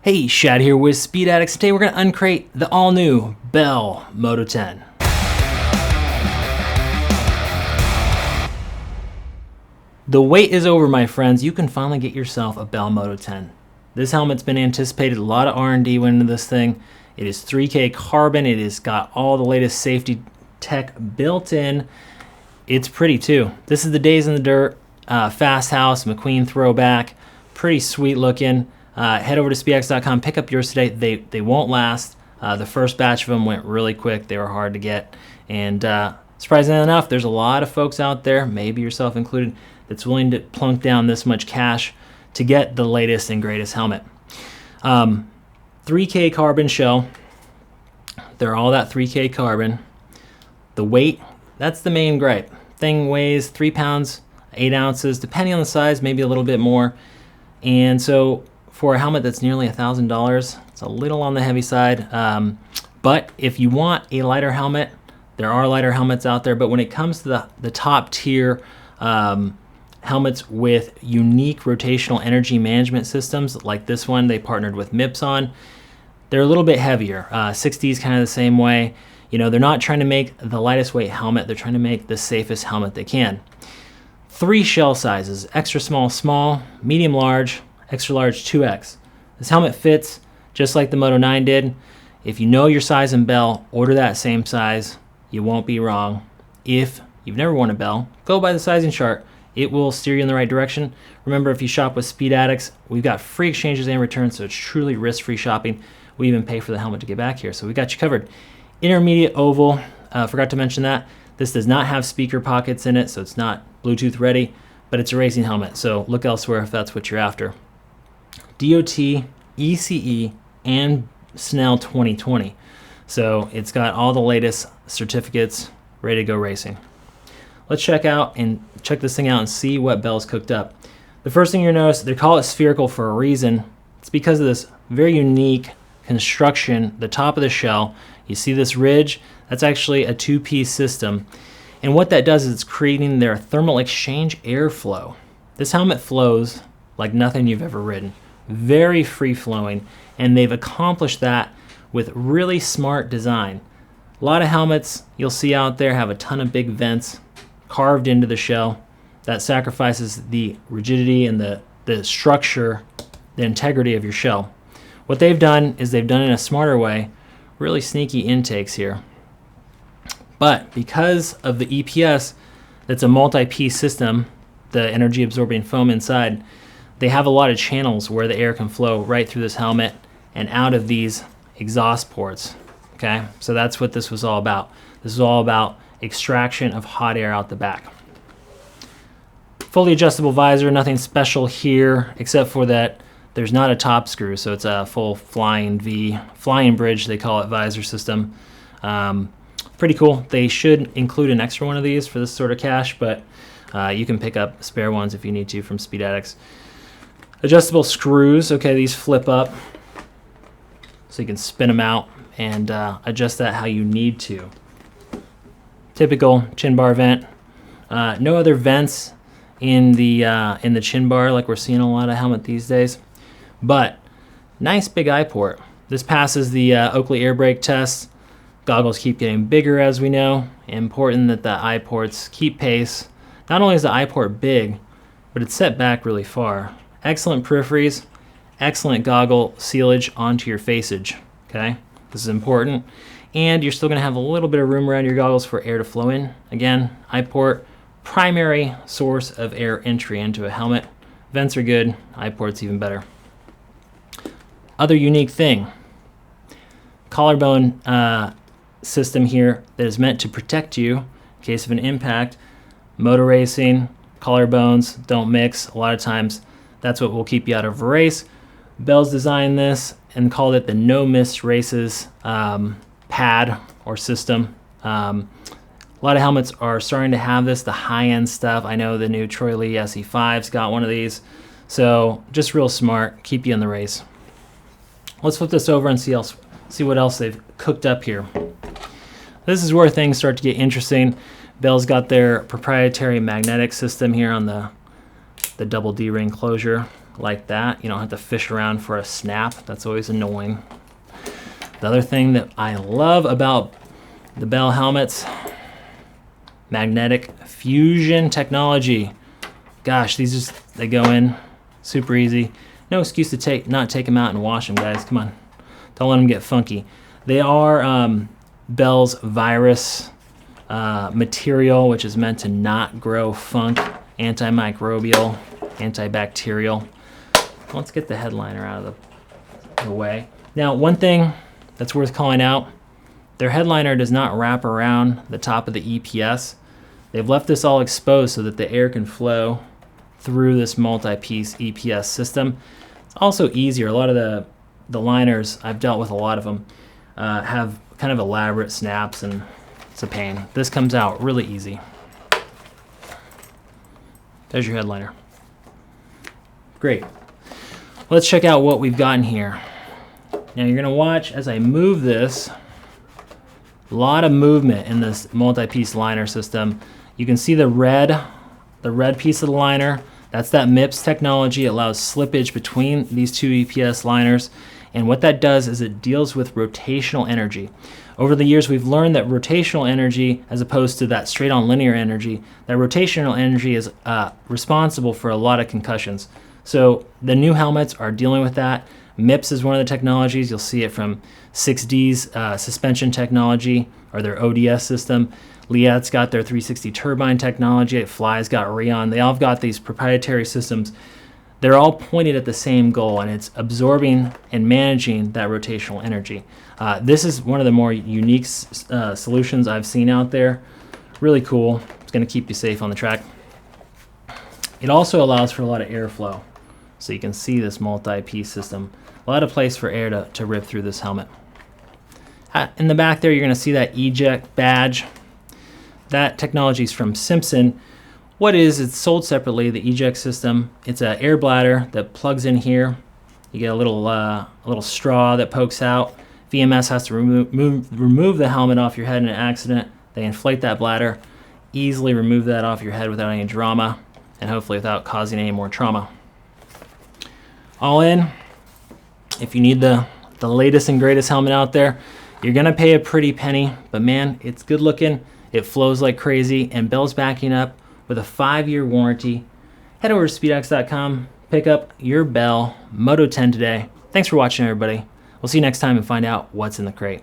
Hey, Shad here with Speed Addicts. Today we're going to uncrate the all-new Bell Moto-10. The wait is over, my friends. You can finally get yourself a Bell Moto-10. This helmet's been anticipated. A lot of R&D went into this thing. It is 3K carbon. It has got all the latest safety tech built in. It's pretty too. This is the Days in the Dirt Fast House McQueen throwback. Pretty sweet looking. Head over to speedaddicts.com, pick up yours today. They won't last. The first batch of them went really quick. They were hard to get. And surprisingly enough, there's a lot of folks out there, maybe yourself included, that's willing to plunk down this much cash to get the latest and greatest helmet. 3K carbon shell. They're all that 3K carbon. The weight, that's the main gripe. Thing weighs 3 pounds, 8 ounces, depending on the size, maybe a little bit more. And so for a helmet that's nearly $1,000, it's a little on the heavy side. But if you want a lighter helmet, there are lighter helmets out there. But when it comes to the top tier helmets with unique rotational energy management systems, like this one they partnered with MIPS on, they're a little bit heavier. 60 is kind of the same way. You know, they're not trying to make the lightest weight helmet. They're trying to make the safest helmet they can. 3 shell sizes: extra small, small, medium large, extra large 2X. This helmet fits just like the Moto-9 did. If you know your size in Bell, order that same size. You won't be wrong. If you've never worn a Bell, go by the sizing chart. It will steer you in the right direction. Remember, if you shop with Speed Addicts, we've got free exchanges and returns, so it's truly risk-free shopping. We even pay for the helmet to get back here, so we got you covered. Intermediate oval, forgot to mention that. This does not have speaker pockets in it, so it's not Bluetooth ready, but it's a racing helmet, so look elsewhere if that's what you're after. DOT, ECE, and Snell 2020. So it's got all the latest certificates, ready to go racing. Let's check this thing out and see what Bell's cooked up. The first thing you'll notice, they call it spherical for a reason. It's because of this very unique construction, the top of the shell. You see this ridge? That's actually a 2-piece system. And what that does is it's creating their thermal exchange airflow. This helmet flows like nothing you've ever ridden. Very free-flowing, and they've accomplished that with really smart design. A lot of helmets you'll see out there have a ton of big vents carved into the shell. That sacrifices the rigidity and the structure, the integrity of your shell. What they've done is they've done it in a smarter way. Really sneaky intakes here. But because of the EPS, that's a multi-piece system, the energy absorbing foam inside, they have a lot of channels where the air can flow right through this helmet and out of these exhaust ports. Okay, so that's what this was all about. This is all about extraction of hot air out the back. Fully adjustable visor, nothing special here except for that there's not a top screw, so it's a full flying bridge, they call it, visor system. Pretty cool. They should include an extra one of these for this sort of cash, but you can pick up spare ones if you need to from Speed Addicts. Adjustable screws, okay, these flip up so you can spin them out and adjust that how you need to. Typical chin bar vent. No other vents in the chin bar like we're seeing a lot of helmet these days, but nice big eye port. This passes the Oakley air brake test. Goggles keep getting bigger, as we know. Important that the eye ports keep pace. Not only is the eye port big, but it's set back really far. Excellent peripheries, excellent goggle sealage onto your faceage, okay? This is important. And you're still gonna have a little bit of room around your goggles for air to flow in. Again, eye port, primary source of air entry into a helmet. Vents are good, eye port's even better. Other unique thing, collarbone system here that is meant to protect you in case of an impact. Motor racing, collarbones don't mix. A lot of times that's what will keep you out of a race. Bell's designed this and called it the No Miss Races pad or system. A lot of helmets are starting to have this, the high-end stuff. I know the new Troy Lee SE5's got one of these. So just real smart, keep you in the race. Let's flip this over and see what else they've cooked up here. This is where things start to get interesting. Bell's got their proprietary magnetic system here on the double D-ring closure. like that. You don't have to fish around for a snap. That's always annoying. The other thing that I love about the Bell helmets, magnetic fusion technology. Gosh, these just, they go in super easy. No excuse to not take them out and wash them, guys. Come on, don't let them get funky. They are Bell's virus material, which is meant to not grow funk, antimicrobial, antibacterial. Let's get the headliner out of the way. Now, one thing that's worth calling out, their headliner does not wrap around the top of the EPS. They've left this all exposed so that the air can flow through this multi-piece EPS system. It's also easier. A lot of the liners, I've dealt with a lot of them, have kind of elaborate snaps, and it's a pain. This comes out really easy. There's your headliner. Great. Let's check out what we've gotten here. Now you're gonna watch as I move this. A lot of movement in this multi-piece liner system. You can see the red piece of the liner. That's that MIPS technology. It allows slippage between these two EPS liners. And what that does is it deals with rotational energy. Over the years, we've learned that rotational energy, as opposed to that straight-on linear energy, that rotational energy is responsible for a lot of concussions. So the new helmets are dealing with that. MIPS is one of the technologies. You'll see it from 6D's suspension technology, or their ODS system. Leatt's got their 360 turbine technology. Fly's got Rheon. They all have got these proprietary systems. They're all pointed at the same goal, and it's absorbing and managing that rotational energy. This is one of the more unique solutions I've seen out there. Really cool. It's going to keep you safe on the track. It also allows for a lot of airflow. So you can see this multi-piece system. A lot of place for air to rip through this helmet. In the back there, you're going to see that eject badge. That technology is from Simpson. What is, it's sold separately, the eject system. It's an air bladder that plugs in here. You get a little straw that pokes out. VMS has to remove the helmet off your head in an accident. They inflate that bladder, easily remove that off your head without any drama, and hopefully without causing any more trauma. All in, if you need the latest and greatest helmet out there, you're gonna pay a pretty penny, but man, it's good looking. It flows like crazy, and Bell's backing up with a 5-year warranty. Head over to speedox.com, pick up your Bell Moto-10 today. Thanks for watching, everybody. We'll see you next time and find out what's in the crate.